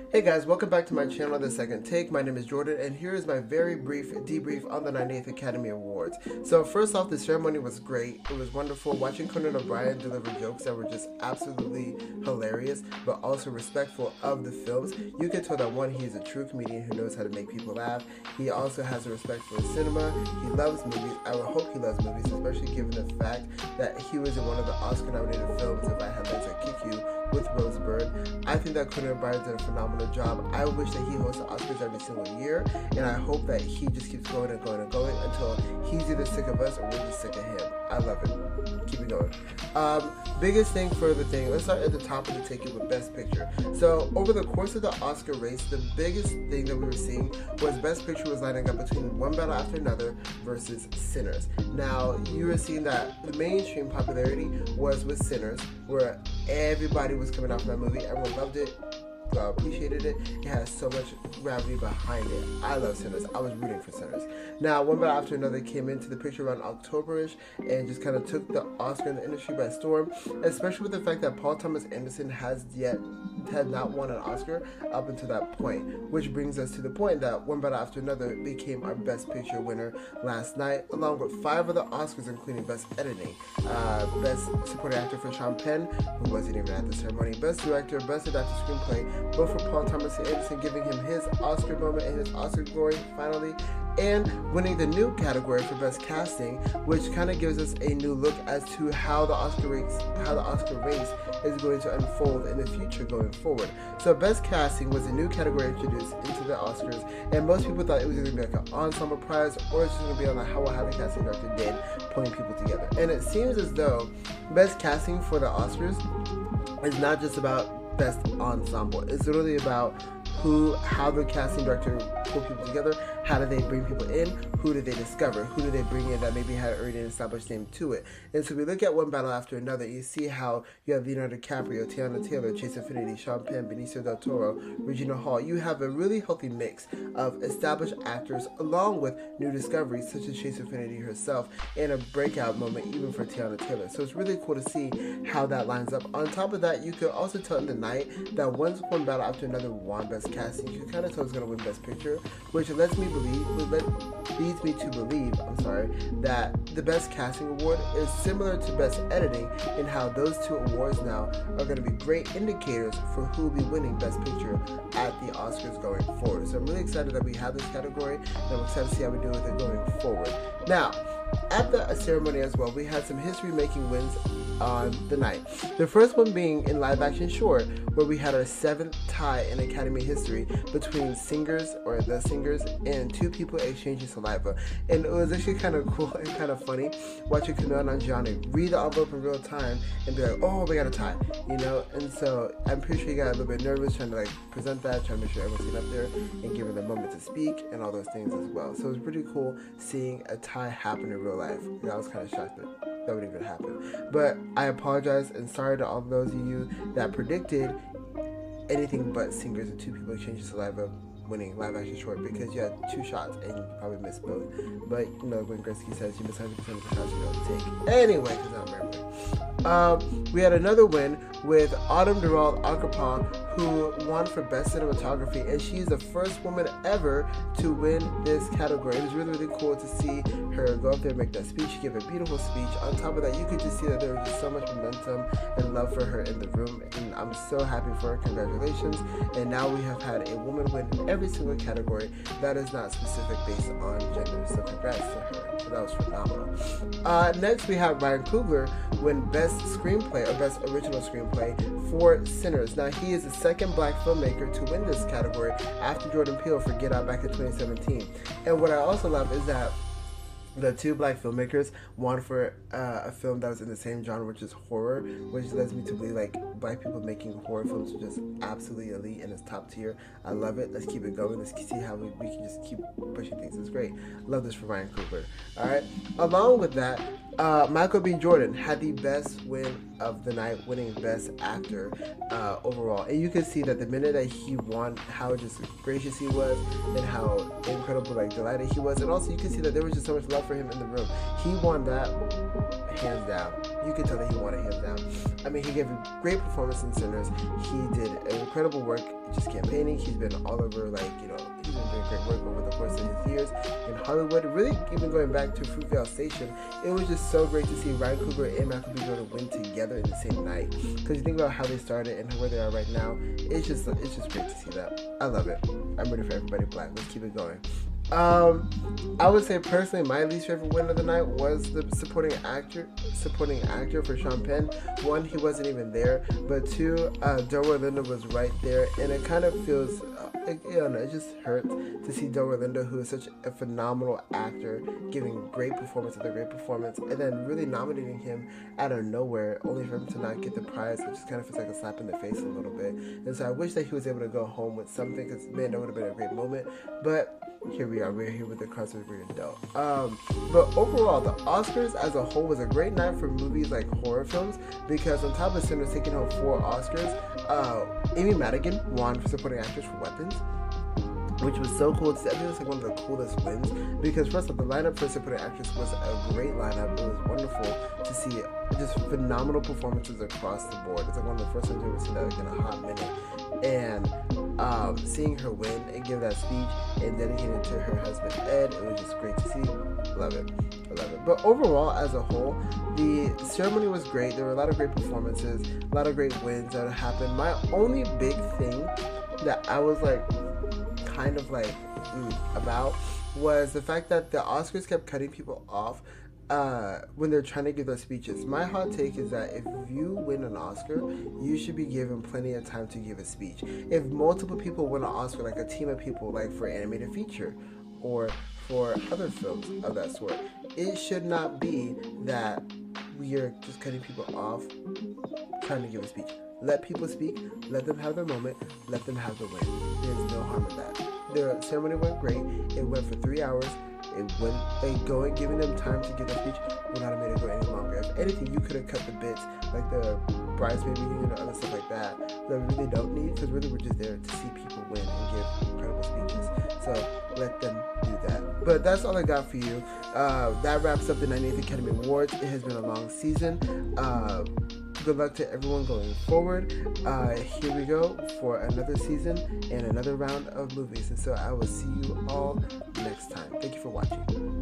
Hey guys, welcome back to my channel, The Second Take. My name is Jordan, and here is my very brief debrief on the 98th Academy Awards. So first off, the ceremony was great. It was wonderful watching Conan O'Brien deliver jokes that were just absolutely hilarious, but also respectful of the films. You can tell that one, he is a true comedian who knows how to make people laugh. He also has a respect for cinema. He loves movies. I would hope he loves movies, especially given the fact that he was in one of the Oscar-nominated films, If I Had Legs I'd Kick You, with Rose Byrne. I think that Conan O'Brien did a phenomenal job. I wish that he hosts the Oscars every single year, and I hope that he just keeps going and going and going until he's either sick of us or we're just sick of him. I love it. Keep it going. Biggest thing for the thing, let's start at the top of the ticket with Best Picture. So over the course of the Oscar race, the biggest thing that we were seeing was Best Picture was lining up between One Battle After Another versus Sinners. Now, you were seeing that the mainstream popularity was with Sinners, where everybody was coming out for that movie. Everyone loved it. Appreciated it. It has so much gravity behind it. I love Sinners. I was rooting for Sinners. Now, One Battle After Another came into the picture around October-ish and just kind of took the Oscar in the industry by storm, especially with the fact that Paul Thomas Anderson had not won an Oscar up until that point, which brings us to the point that One Battle After Another became our Best Picture winner last night, along with 5 other Oscars, including Best Editing, Best Supporting Actor for Sean Penn, who wasn't even at the ceremony, Best Director, Best Adapted Screenplay, both for Paul Thomas Anderson, giving him his Oscar moment and his Oscar glory finally, and winning the new category for Best Casting, which kind of gives us a new look as to how the Oscar race is going to unfold in the future going forward. So Best Casting was a new category introduced into the Oscars, and most people thought it was going to be like an ensemble prize, or it's just going to be on how the casting director did pulling people together. And it seems as though Best Casting for the Oscars is not just about Best Ensemble. It's literally about how the casting director pull people together, how do they bring people in, who do they discover, who do they bring in that maybe had already an established name to it. And so we look at One Battle After Another, you see how you have Leonardo DiCaprio, Tiana Taylor, Chase Infinity, Sean Penn, Benicio del Toro, Regina Hall. You have a really healthy mix of established actors along with new discoveries such as Chase Infinity herself, and a breakout moment even for Tiana Taylor. So it's really cool to see how that lines up. On top of that, you could also tell in the night that once One Battle After Another won Best Casting, you can kind of tell it's going to win Best Picture, which leads me to believe that the Best Casting Award is similar to Best Editing, in how those two awards now are going to be great indicators for who will be winning Best Picture at the Oscars going forward. So I'm really excited that we have this category, and I'm excited to see how we do with it going forward. Now, at the ceremony as well, we had some history-making wins on the night. The first one being in live action short, where we had our 7th tie in Academy history between the singers and 2 people exchanging saliva. And it was actually kind of cool and kind of funny watching Kumail Nanjiani read the envelope in real time and be like, oh, we got a tie, you know? And so I'm pretty sure he got a little bit nervous trying to present that, trying to make sure everyone's sitting up there and giving them a moment to speak and all those things as well. So it was pretty cool seeing a tie happen in real life. I was kind of shocked that would even happen. But I apologize and sorry to all those of you that predicted anything but singers and 2 people exchanging saliva winning live action short, because you had 2 shots and you probably missed both. But you know, when Gretzky says you miss 100% of the shots you don't take. Anyway, because I'm rambling. We had another win with Autumn Durald Akapong, who won for Best Cinematography, and she's the first woman ever to win this category. It was really, really cool to see her go up there and make that speech. She gave a beautiful speech. On top of that, you could just see that there was just so much momentum and love for her in the room, and I'm so happy for her. Congratulations. And now we have had a woman win every single category that is not specific based on gender, so congrats to her. So that was phenomenal. Next, we have Ryan Coogler win Best Screenplay or Best Original Screenplay for Sinners. Now, he is the second Black filmmaker to win this category after Jordan Peele for Get Out back in 2017. And what I also love is that the 2 Black filmmakers won for a film that was in the same genre, which is horror, which leads me to believe Black people making horror films are just absolutely elite and it's top tier. I love it. Let's keep it going. Let's see how we can just keep pushing things. It's great. Love this for Ryan Coogler. All right. Along with that, Michael B. Jordan had the best win of the night, winning Best Actor overall. And you can see that the minute that he won, how just gracious he was and how incredible, delighted he was. And also you can see that there was just so much love for him in the room. He won that hands down. You can tell that he won it hands down. I mean, he gave a great performance in Sinners. He did a incredible work just campaigning. He's been all over, like, you know, he's been doing great work over the course of his years in Hollywood. Really, even going back to Fruitvale Station, it was just so great to see Ryan Coogler and Michael B. Jordan win together in the same night. Because you think about how they started and where they are right now, it's just great to see that. I love it. I'm ready for Everybody Black. Let's keep it going. I would say personally my least favorite win of the night was the supporting actor for Sean Penn. One, he wasn't even there, but two, Delroy Lindo was right there, and it kind of feels, it just hurts to see Delroy Lindo, who is such a phenomenal actor, giving great performance after great performance, and then really nominating him out of nowhere, only for him to not get the prize, which just kind of feels like a slap in the face a little bit. And so I wish that he was able to go home with something, because man, that would have been a great moment. But here we are. We're here with the crust of Green Adult. But overall, the Oscars as a whole was a great night for movies like horror films, because on top of Sinners taking home 4 Oscars, Amy Madigan won for supporting actress for Weapons, which was so cool to see. I think it's like one of the coolest wins, because first of all, the lineup for supporting actress was a great lineup. It was wonderful to see just phenomenal performances across the board. It's like one of the first times I've ever seen that, like, in a hot minute. And seeing her win and give that speech and dedicate it to her husband Ed, it was just great to see. Love it. I love it. But overall, as a whole, the ceremony was great. There were a lot of great performances, a lot of great wins that happened. My only big thing that I was like kind of like about was the fact that the Oscars kept cutting people off when they're trying to give their speeches. My hot take is that if you win an Oscar, you should be given plenty of time to give a speech. If multiple people win an Oscar, like a team of people, like for animated feature or for other films of that sort, it should not be that we are just cutting people off trying to give a speech. Let people speak, let them have their moment, let them have the win. There's no harm in that. The ceremony went great. It went for 3 hours. Giving them time to give their speech would not have made it go any longer. If anything, you could have cut the bits, like the bridesmaid meeting and other stuff like that we really don't need, because really we're just there to see people win and give incredible speeches. So let them do that. But that's all I got for you. That wraps up the 98th Academy Awards. It has been a long season. Good luck to everyone going forward. Here we go for another season and another round of movies. And so I will see you all next time. Thank you for watching.